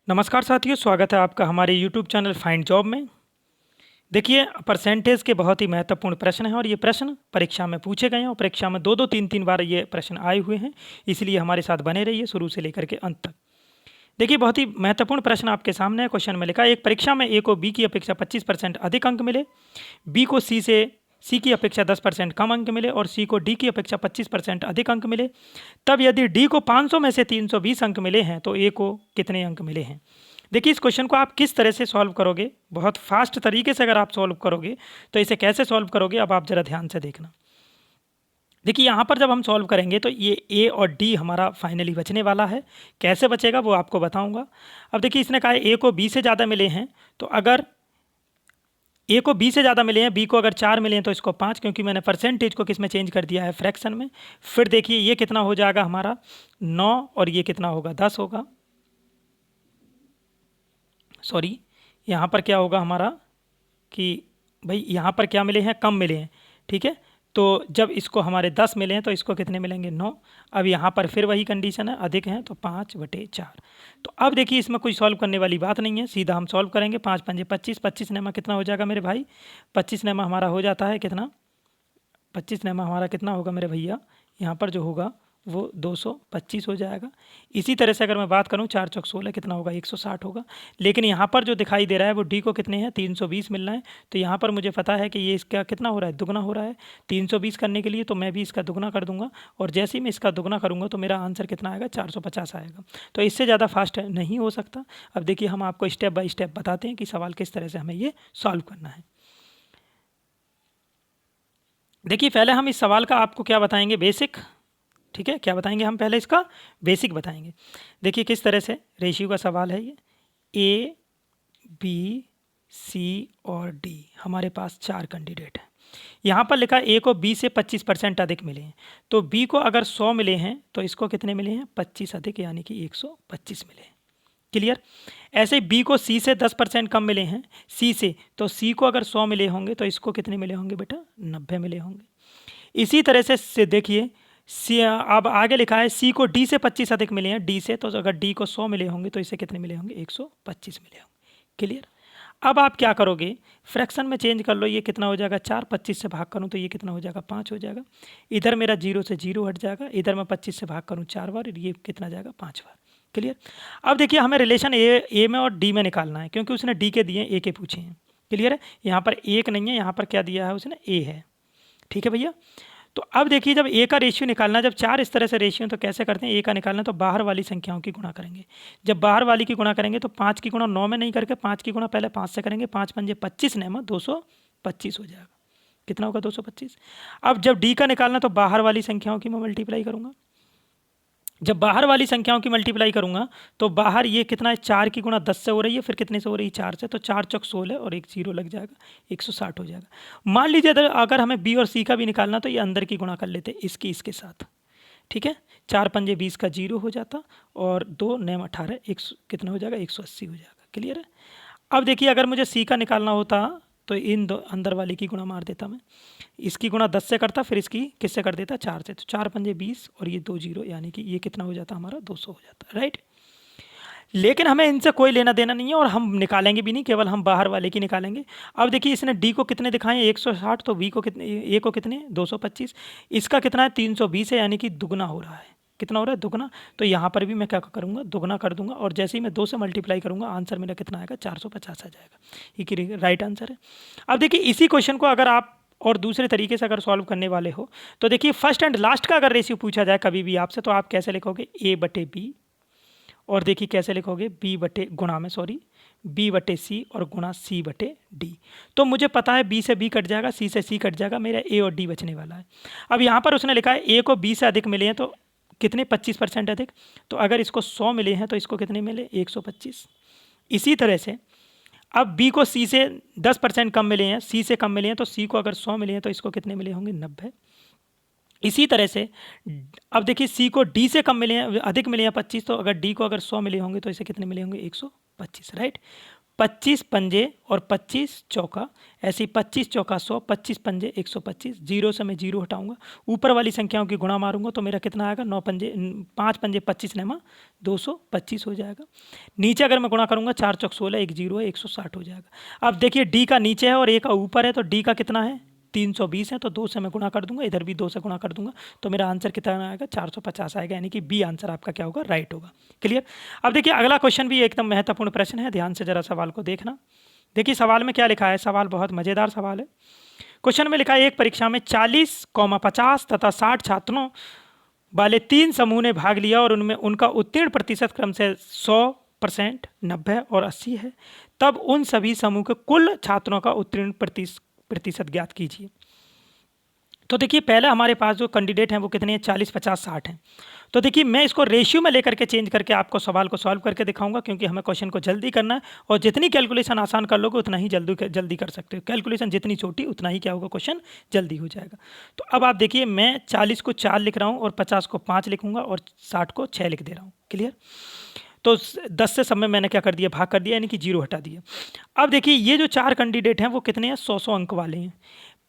नमस्कार साथियों, स्वागत है आपका हमारे यूट्यूब चैनल फाइंड जॉब में। देखिए, परसेंटेज के बहुत ही महत्वपूर्ण प्रश्न हैं और ये प्रश्न परीक्षा में पूछे गए हैं और परीक्षा में 2-2 3-3 बार ये प्रश्न आए हुए हैं। इसलिए हमारे साथ बने रहिए शुरू से लेकर के अंत तक। देखिए, बहुत ही महत्वपूर्ण प्रश्न आपके सामने है। क्वेश्चन में लिखा है, एक परीक्षा में ए को बी की अपेक्षा 25% अधिक अंक मिले, बी को सी की अपेक्षा 10% कम अंक मिले और सी को डी की अपेक्षा 25% अधिक अंक मिले, तब यदि डी को 500 में से 320 अंक मिले हैं तो ए को कितने अंक मिले हैं। देखिए, इस क्वेश्चन को आप किस तरह से सॉल्व करोगे, बहुत फास्ट तरीके से अगर आप सॉल्व करोगे तो इसे कैसे सॉल्व करोगे, अब आप जरा ध्यान से देखना। देखिए, यहाँ पर जब हम सॉल्व करेंगे तो ये ए और डी हमारा फाइनली बचने वाला है। कैसे बचेगा वो आपको बताऊंगा। अब देखिए, इसने कहा है ए को बी से ज़्यादा मिले हैं, तो अगर ए को बी से ज़्यादा मिले हैं, बी को अगर 4 मिले हैं तो इसको 5, क्योंकि मैंने परसेंटेज को किस में चेंज कर दिया है, फ्रैक्शन में। फिर देखिए ये कितना हो जाएगा हमारा 9 और ये कितना होगा 10 होगा। सॉरी, यहाँ पर क्या होगा हमारा कि भाई यहाँ पर क्या मिले हैं, कम मिले हैं, ठीक है। तो जब इसको हमारे 10 मिले हैं तो इसको कितने मिलेंगे, 9। अब यहाँ पर फिर वही कंडीशन है, अधिक हैं तो 5/4। तो अब देखिए, इसमें कोई सॉल्व करने वाली बात नहीं है, सीधा हम सॉल्व करेंगे। 5 पंजे 25, 25 नेमा कितना हो जाएगा मेरे भाई, 25 नेमा हमारा हो जाता है कितना, 25 नेमा हमारा कितना होगा मेरे भैया, यहाँ पर जो होगा वो 225 हो जाएगा। इसी तरह से अगर मैं बात करूँ 4 चौक 16 कितना होगा, 160 होगा। लेकिन यहाँ पर जो दिखाई दे रहा है वो डी को कितने हैं, 320 मिल रहा है। तो यहाँ पर मुझे पता है कि ये इसका कितना हो रहा है, दुगना हो रहा है। 320 करने के लिए तो मैं भी इसका दुगना कर दूंगा, और जैसे ही मैं इसका दुगना करूँगा तो मेरा आंसर कितना आएगा, 450 आएगा। तो इससे ज़्यादा फास्ट नहीं हो सकता। अब देखिए, हम आपको स्टेप बाय स्टेप बताते हैं कि सवाल किस तरह से हमें ये सॉल्व करना है। देखिए, पहले हम इस सवाल का आपको क्या बताएंगे, बेसिक। ठीक है, क्या बताएंगे हम, पहले इसका बेसिक बताएंगे। देखिए किस तरह से रेशियो का सवाल है ये। ए, बी, सी और डी, हमारे पास 4 कैंडिडेट हैं। यहाँ पर लिखा ए को बी से 25% अधिक मिले हैं, तो बी को अगर 100 मिले हैं तो इसको कितने मिले हैं, 25 अधिक, यानी कि 125 मिले हैं। क्लियर। ऐसे ही बी को सी से 10% कम मिले हैं, सी से, तो सी को अगर 100 मिले होंगे तो इसको कितने मिले होंगे बेटा, 90 मिले होंगे। इसी तरह से देखिए, सी, अब आगे लिखा है सी को डी से 25 अधिक मिले हैं, डी से, तो अगर डी को 100 मिले होंगे तो इसे कितने मिले होंगे, 125 मिले होंगे। क्लियर। अब आप क्या करोगे, फ्रैक्शन में चेंज कर लो। ये कितना हो जाएगा, 4, 25 से भाग करूँ तो ये कितना हो जाएगा, 5 हो जाएगा। इधर मेरा 0 से 0 हट जाएगा, इधर मैं 25 से भाग करूँ 4 बार, ये कितना जाएगा, 5 बार। क्लियर। अब देखिए, हमें रिलेशन ए में और डी में निकालना है, क्योंकि उसने डी के दिए ए के पूछे हैं। क्लियर है। यहाँ पर 1 नहीं है, यहाँ पर क्या दिया है उसने, ए है। ठीक है भैया। तो अब देखिए, जब ए का रेशियो निकालना, जब 4 इस तरह से रेशियो तो कैसे करते हैं, ए का निकालना तो बाहर वाली संख्याओं की गुणा करेंगे। जब बाहर वाली की गुणा करेंगे तो 5 की गुणा 9 में नहीं करके 5 की गुणा पहले 5 से करेंगे। 5 पंजे 25 नेमा 225 हो जाएगा। कितना होगा, 225। अब जब डी का निकालना तो बाहर वाली संख्याओं की मैं मल्टीप्लाई करूंगा। जब बाहर वाली संख्याओं की मल्टीप्लाई करूंगा तो बाहर ये कितना है, 4 की गुणा 10 से हो रही है, फिर कितने से हो रही है, 4 से, तो 4 चौक 16 और एक 0 लग जाएगा, 160 हो जाएगा। मान लीजिए अगर हमें बी और सी का भी निकालना तो ये अंदर की गुणा कर लेते इसकी इसके साथ। ठीक है, 4 पंजे 20 का 0 हो जाता, और 2 9 18, कितना हो जाएगा, 180 हो जाएगा। क्लियर है। अब देखिए, अगर मुझे सी का निकालना होता तो इन दो अंदर वाली की गुणा मार देता मैं, इसकी गुणा 10 से करता, फिर इसकी किससे कर देता, 4 से, तो 4 पंजे 20 और ये 2 0, यानी कि ये कितना हो जाता हमारा, 200 हो जाता। राइट। लेकिन हमें इनसे कोई लेना देना नहीं है और हम निकालेंगे भी नहीं, केवल हम बाहर वाले की निकालेंगे। अब देखिए, इसने डी को कितने दिखाए, 160, तो बी को कितने, ए को कितने, 225। इसका कितना है, 320 है, यानी कि दुगना हो रहा है। कितना हो रहा है, दुगना। तो यहाँ पर भी मैं क्या करूँगा, दुगना कर दूंगा, और जैसे ही मैं 2 से मल्टीप्लाई करूँगा आंसर मेरा कितना आएगा, 450 आ जाएगा। ये राइट आंसर है। अब देखिए, इसी क्वेश्चन को अगर आप और दूसरे तरीके से अगर सॉल्व करने वाले हो तो देखिए, फर्स्ट एंड लास्ट का अगर रेशियो पूछा जाए कभी भी आपसे, तो आप कैसे लिखोगे, A/B, और देखिए कैसे लिखोगे, B/C और गुणा C/D। तो मुझे पता है B से B कट जाएगा, C से C कट जाएगा, मेरा A और D बचने वाला है। अब यहाँ पर उसने लिखा है A को B से अधिक मिले हैं, तो कितने, 25% अधिक। तो अगर इसको 100 मिले हैं तो इसको कितने मिले, 125। इसी तरह से अब B को C से 10% कम मिले हैं, C से कम मिले हैं, तो C को अगर 100 मिले हैं तो इसको कितने मिले होंगे, 90। इसी तरह से अब देखिए, C को D से कम मिले हैं, अधिक मिले हैं 25, तो अगर D को अगर 100 मिले होंगे तो इसे कितने मिले होंगे, 125। राइट। 25 पंजे और 25 चौका, ऐसे ही 25 चौका 100, 25 पंजे 125, जीरो से मैं जीरो हटाऊंगा, ऊपर वाली संख्याओं की गुणा मारूंगा तो मेरा कितना आएगा, 5 पंजे 25 नेमा 225 हो जाएगा। नीचे अगर मैं गुणा करूंगा 4 चौक 16, एक जीरो है, 160 हो जाएगा। अब देखिए डी का नीचे है और ए का ऊपर है, तो डी का कितना है 320 है, तो 2 से मैं गुणा कर दूंगा, इधर भी 2 से गुणा कर दूंगा, तो मेरा आंसर कितना आएगा 450 आएगा, यानी कि बी आंसर आपका क्या होगा, राइट होगा। क्लियर। अब देखिए अगला क्वेश्चन भी एकदम महत्वपूर्ण प्रश्न है, ध्यान से जरा सवाल को देखना। देखिए सवाल में क्या लिखा है, सवाल बहुत मजेदार सवाल है। क्वेश्चन में लिखा है एक परीक्षा में 40, 50 तथा 60 छात्रों वाले 3 समूह ने भाग लिया और उनमें उनका उत्तीर्ण प्रतिशत क्रम से 100%, 90 और 80 है। तब उन सभी समूह के कुल छात्रों का उत्तीर्ण प्रतिशत ज्ञात कीजिए। तो देखिए पहले हमारे पास जो कैंडिडेट हैं वो कितने हैं, 40, 50, 60 हैं। तो देखिए मैं इसको रेशियो में लेकर के चेंज करके आपको सवाल को सॉल्व करके दिखाऊंगा, क्योंकि हमें क्वेश्चन को जल्दी करना है और जितनी कैलकुलेशन आसान कर लोगे उतना ही जल्दी कर सकते हो। कैलकुलेशन जितनी छोटी उतना ही क्या होगा, क्वेश्चन जल्दी हो जाएगा। तो अब आप देखिए मैं 40 को 4 लिख रहा हूँ और 50 को 5 लिखूंगा और 60 को 6 लिख दे रहा हूँ। क्लियर। तो 10 से सब में मैंने क्या कर दिया, भाग कर दिया, यानी कि जीरो हटा दिया। अब देखिए ये जो 4 कैंडिडेट हैं वो कितने हैं, 100 अंक वाले हैं।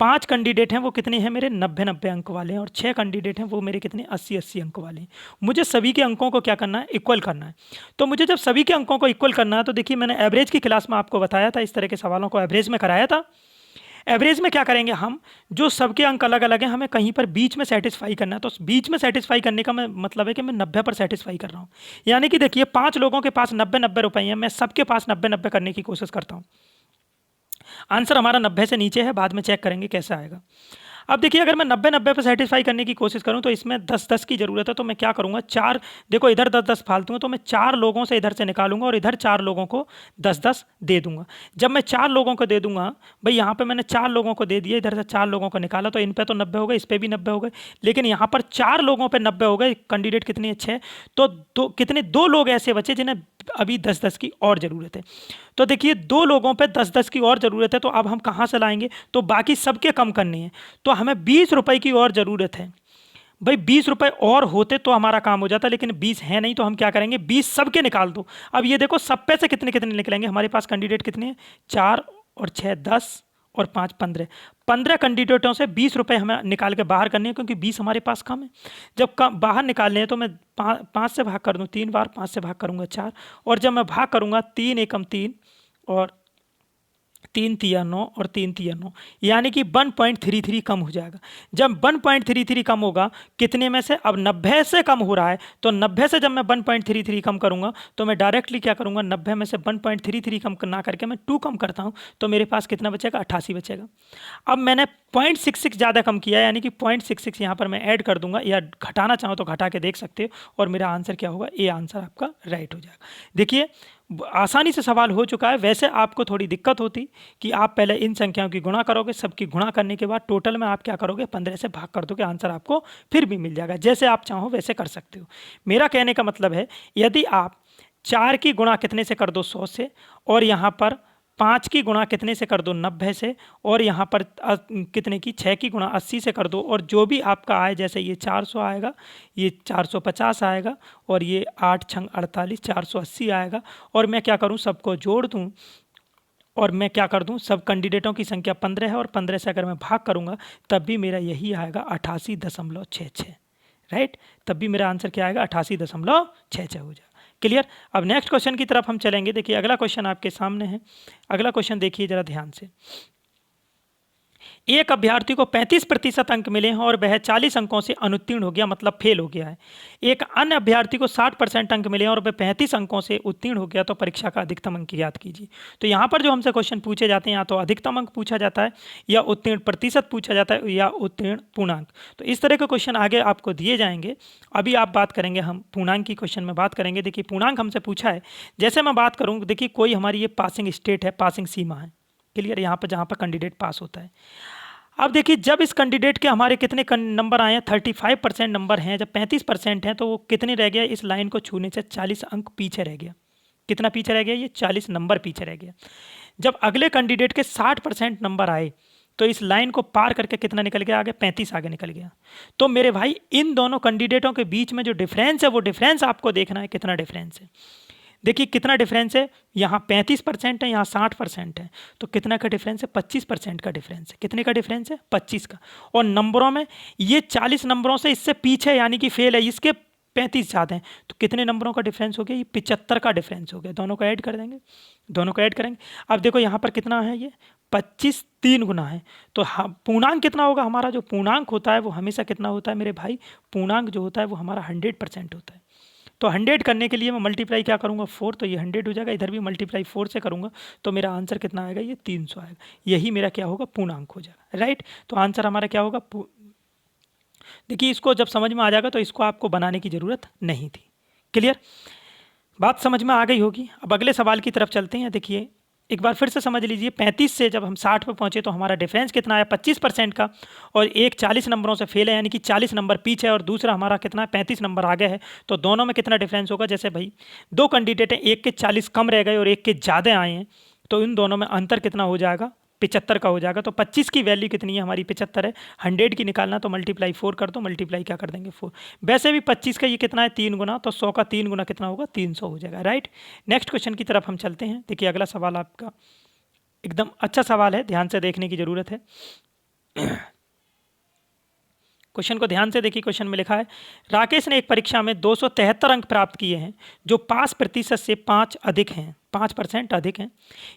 5 कैंडिडेट हैं वो कितने हैं मेरे, 90 अंक वाले हैं। और 6 कैंडिडेट हैं वो मेरे कितने, 80 अंक वाले हैं। मुझे सभी के अंकों को क्या करना है, इक्वल करना है। तो मुझे जब सभी के अंकों को इक्वल करना है तो देखिए मैंने एवरेज की क्लास में आपको बताया था, इस तरह के सवालों को एवरेज में कराया था। एवरेज में क्या करेंगे हम, जो सबके अंक अलग अलग हैं हमें कहीं पर बीच में सेटिस्फाई करना है। तो बीच में सेटिस्फाई करने का मैं मतलब है कि मैं 90 पर सेटिस्फाई कर रहा हूँ। यानी कि देखिए 5 लोगों के पास 90-90 रुपए हैं, मैं सबके पास 90-90 करने की कोशिश करता हूँ। आंसर हमारा 90 से नीचे है, बाद में चेक करेंगे कैसा आएगा। अब देखिए अगर मैं 90-90 पर सेटिस्फाई करने की कोशिश करूं तो इसमें 10-10 की जरूरत है। तो मैं क्या करूंगा, 4, देखो इधर 10-10 फालतू है, तो मैं 4 लोगों से इधर से निकालूंगा और इधर 4 लोगों को 10-10 दे दूंगा। जब मैं 4 लोगों को दे दूंगा, भाई यहाँ पे मैंने 4 लोगों को दे दिया, इधर से 4 लोगों को निकाला, तो इन पे तो 90 हो गए, इस पे भी 90 हो गए, लेकिन यहाँ पर 4 लोगों पे 90 हो गए। कैंडिडेट कितने, 6, तो दो लोग ऐसे बचे जिन्हें अभी 10-10 की और ज़रूरत है। तो देखिए 2 लोगों पे 10-10 की और ज़रूरत है, तो अब हम कहाँ से लाएंगे, तो बाकी सबके कम करने हैं, तो हमें 20 रुपए की और ज़रूरत है। भाई 20 रुपए और होते तो हमारा काम हो जाता, लेकिन 20 है नहीं, तो हम क्या करेंगे, 20 सबके निकाल दो। अब ये देखो सब पे से कितने कितने निकलेंगे, हमारे पास कैंडिडेट कितने हैं, 4 और 6 10 और 5 15 कैंडिडेटों से 20 रुपए हमें निकाल के बाहर करने हैं, क्योंकि 20 हमारे पास कम है। जब कम बाहर निकालने हैं तो मैं 5 से भाग कर दूं 3 बार, 5 से भाग करूंगा 4, और जब मैं भाग करूंगा 3 एकम 3 और 3 तिया 9 और 3 तिया 9, यानी कि 1.33 कम हो जाएगा। जब 1.33 कम होगा कितने में से, अब 90 से कम हो रहा है, तो 90 से जब मैं 1.33 कम करूंगा तो मैं डायरेक्टली क्या करूंगा, 90 में से 1.33 कम ना करके मैं 2 कम करता हूं, तो मेरे पास कितना बचेगा, 88 बचेगा। अब मैंने 0.66 ज़्यादा कम किया, यानी कि 0.66 यहाँ पर मैं ऐड कर दूंगा, या घटाना चाहो तो घटा के देख सकते हो, और मेरा आंसर क्या होगा, ए आंसर आपका राइट हो जाएगा। देखिए आसानी से सवाल हो चुका है। वैसे आपको थोड़ी दिक्कत होती कि आप पहले इन संख्याओं की गुणा करोगे, सबकी गुणा करने के बाद टोटल में आप क्या करोगे, 15 से भाग कर दोगे, आंसर आपको फिर भी मिल जाएगा। जैसे आप चाहो वैसे कर सकते हो। मेरा कहने का मतलब है, यदि आप 4 की गुणा कितने से कर दो, 100 से, और यहाँ पर 5 की गुणा कितने से कर दो, 90 से, और यहाँ पर कितने की 6 की गुणा 80 से कर दो, और जो भी आपका आए, जैसे ये 400 आएगा, ये 450 आएगा, और ये 8 छंग 48, 480 आएगा, और मैं क्या करूँ, सबको जोड़ दूँ, और मैं क्या कर दूं, सब कैंडिडेटों की संख्या 15 है, और 15 से अगर मैं भाग करूंगा तब भी मेरा यही आएगा 88.66, राइट। तब भी मेरा आंसर क्या आएगा, 88.66 हो जाएगा। क्लियर। अब नेक्स्ट क्वेश्चन की तरफ हम चलेंगे। देखिए अगला क्वेश्चन आपके सामने है। अगला क्वेश्चन देखिए जरा ध्यान से। एक अभ्यर्थी को 35% अंक मिले हैं और वह 40 अंकों से अनुत्तीर्ण हो गया, मतलब फेल हो गया है। एक अन्य अभ्यर्थी को 60% अंक मिले हैं और वह 35 अंकों से उत्तीर्ण हो गया, तो परीक्षा का अधिकतम अंक ज्ञात कीजिए। तो यहाँ पर जो हमसे क्वेश्चन पूछे जाते हैं, या तो अधिकतम अंक पूछा जाता है, या उत्तीर्ण प्रतिशत पूछा जाता है, या उत्तीर्ण पूर्णांक। तो इस तरह के क्वेश्चन आगे आपको दिए जाएंगे। अभी आप बात करेंगे, हम पूर्णांक की क्वेश्चन में बात करेंगे। देखिए पूर्णांक हमसे पूछा है, जैसे मैं बात करूँ, देखिए कोई हमारी ये पासिंग स्टेट है, पासिंग सीमा है। क्लियर। यहाँ पर जहाँ पर कैंडिडेट पास होता है। अब देखिए जब इस कैंडिडेट के हमारे कितने नंबर आए हैं, 35% नंबर हैं, जब 35% हैं तो वो कितने रह गया, इस लाइन को छूने से 40 अंक पीछे रह गया। कितना पीछे रह गया, ये 40 नंबर पीछे रह गया। जब अगले कैंडिडेट के 60% नंबर आए तो इस लाइन को पार करके कितना निकल गया, आगे 35 आगे निकल गया। तो मेरे भाई इन दोनों कैंडिडेटों के बीच में जो डिफरेंस है, वो डिफरेंस आपको देखना है, कितना डिफरेंस है। देखिए कितना डिफरेंस है, यहाँ 35% है, यहाँ 60% है, तो कितना का डिफरेंस है, 25% का डिफरेंस है। कितने का डिफरेंस है, 25 का। और नंबरों में ये 40 नंबरों से इससे पीछे यानी कि फेल है, इसके 35 ज़्यादा हैं, तो कितने नंबरों का डिफरेंस हो गया, ये 75 का डिफरेंस हो गया। दोनों को ऐड कर देंगे, दोनों को ऐड करेंगे। अब देखो यहाँ पर कितना है, ये 25 3 गुना है, तो पूर्णांक कितना होगा, हमारा जो पूर्णांक होता है वो हमेशा कितना होता है मेरे भाई, पूर्णांक जो होता है वो हमारा 100% होता है। तो 100 करने के लिए मैं मल्टीप्लाई क्या करूँगा, 4, तो ये 100 हो जाएगा, इधर भी मल्टीप्लाई 4 से करूँगा तो मेरा आंसर कितना आएगा, ये 300 आएगा। यही मेरा क्या होगा, पूर्णांक हो जाएगा, राइट। तो आंसर हमारा क्या होगा, देखिए इसको जब समझ में आ जाएगा तो इसको आपको बनाने की ज़रूरत नहीं थी। क्लियर, बात समझ में आ गई होगी। अब अगले सवाल की तरफ चलते हैं। देखिए एक बार फिर से समझ लीजिए, 35 से जब हम 60 पे पहुंचे तो हमारा डिफरेंस कितना आया, 25% का, और एक 40 नंबरों से फेल है यानी कि 40 नंबर पीछे है, और दूसरा हमारा कितना है, 35 नंबर आगे है। तो दोनों में कितना डिफरेंस होगा, जैसे भाई 2 कैंडिडेट हैं, एक के 40 कम रह गए और एक के ज़्यादा आए हैं, तो इन दोनों में अंतर कितना हो जाएगा, 75 का हो जाएगा। तो 25 की वैल्यू कितनी है हमारी, 75 है। 100 की निकालना तो मल्टीप्लाई 4 कर दो, मल्टीप्लाई क्या कर देंगे 4। वैसे भी 25 का ये कितना है, 3 गुना, तो 100 का 3 गुना कितना होगा, 300 हो जाएगा, राइट। नेक्स्ट क्वेश्चन की तरफ हम चलते हैं। देखिए अगला सवाल आपका एकदम अच्छा सवाल है, ध्यान से देखने की जरूरत है। क्वेश्चन को ध्यान से देखिए। क्वेश्चन में लिखा है, राकेश ने एक परीक्षा में 273 अंक प्राप्त किए हैं जो 5% से 5 अधिक हैं, 5% अधिक हैं।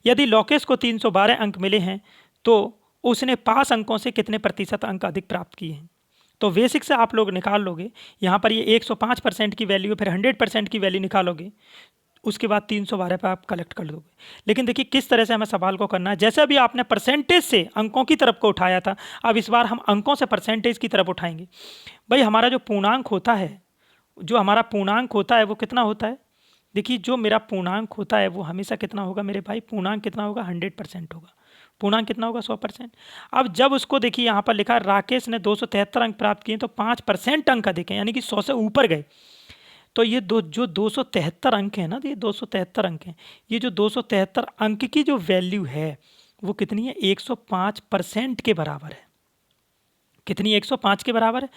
यदि लोकेश को 312 अंक मिले हैं तो उसने 5 अंकों से कितने प्रतिशत अंक अधिक प्राप्त किए हैं। तो बेसिक से आप लोग निकाल लोगे, यहाँ पर ये 105% की वैल्यू, फिर 100% की वैल्यू निकालोगे, उसके बाद 312 पे आप कलेक्ट कर दोगे। लेकिन देखिए किस तरह से हमें सवाल को करना है, जैसे अभी आपने परसेंटेज से अंकों की तरफ को उठाया था, अब इस बार हम अंकों से परसेंटेज की तरफ उठाएंगे। भाई हमारा जो पूर्णांक होता है, जो हमारा पूर्णांक होता है वो कितना होता है, देखिए जो मेरा पूर्णांक होता है वो हमेशा कितना होगा मेरे भाई, पूर्णांक कितना होगा, 100% होगा। पूर्णांक कितना होगा, 100%। अब जब उसको देखिए यहाँ पर लिखा राकेश ने 273 अंक प्राप्त किए, तो 5% अंक अधिक है, यानी कि 100 से ऊपर गए। तो ये जो 273 अंक है ना, ये 273 अंक हैं, ये जो 273 अंक की जो वैल्यू है वो कितनी है, 105% के बराबर है। कितनी, 105 के बराबर है।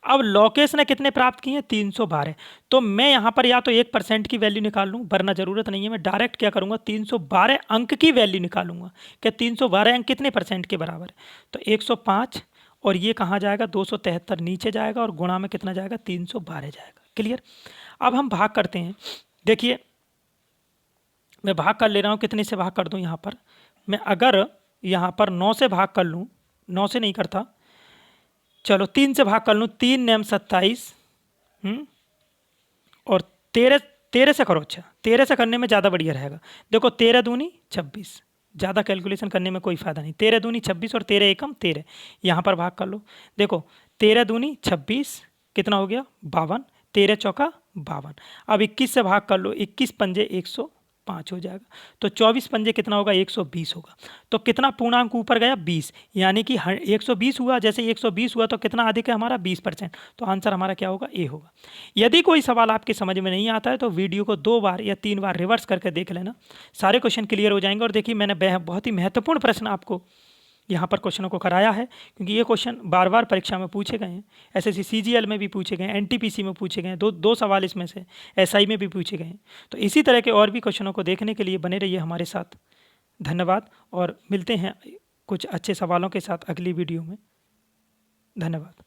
अब लोकेश ने कितने प्राप्त किए हैं, 312। तो मैं यहाँ पर या तो 1% की वैल्यू निकाल लूँ, वरना जरूरत नहीं है, मैं डायरेक्ट क्या करूँगा, 312 अंक की वैल्यू निकालूंगा। क्या 312 अंक कितने परसेंट के बराबर है, तो 105, और ये कहाँ जाएगा, 273 नीचे जाएगा, और गुणा में कितना जाएगा, 312 जाएगा। क्लियर। अब हम भाग करते हैं। देखिए मैं भाग कर ले रहा हूँ, कितने से भाग कर दूँ, यहाँ पर मैं अगर यहाँ पर 9 से भाग कर लूँ, 9 से नहीं करता, चलो 3 से भाग कर लूँ, 3 नेम 27, और 13 से करो। अच्छा 13 से करने में ज़्यादा बढ़िया रहेगा। देखो 13 दूनी 26, ज़्यादा कैलकुलेशन करने में कोई फ़ायदा नहीं। 13 दूनी 26 और 13 एकम 13, यहाँ पर भाग कर लो। देखो 13 दूनी 26, कितना हो गया, 52, 13 चौका 52। अब 21 से भाग कर लो, 21 पंजे 105 हो जाएगा, तो 24 पंजे कितना होगा, 120 होगा। तो कितना पूर्णांक ऊपर गया, 20, यानी कि 120 हुआ। जैसे 120 हुआ तो कितना अधिक है हमारा, 20%। तो आंसर हमारा क्या होगा, ए होगा। यदि कोई सवाल आपके समझ में नहीं आता है तो वीडियो को 2 बार या 3 बार रिवर्स करके देख लेना, सारे क्वेश्चन क्लियर हो जाएंगे। और देखिए मैंने बहुत ही महत्वपूर्ण प्रश्न आपको यहाँ पर क्वेश्चनों को कराया है, क्योंकि ये क्वेश्चन बार बार परीक्षा में पूछे गए हैं। एसएससी सीजीएल में भी पूछे गए, एनटीपीसी में पूछे गए, दो सवाल इसमें से एसआई में भी पूछे गए हैं। तो इसी तरह के और भी क्वेश्चनों को देखने के लिए बने रहिए हमारे साथ। धन्यवाद, और मिलते हैं कुछ अच्छे सवालों के साथ अगली वीडियो में। धन्यवाद।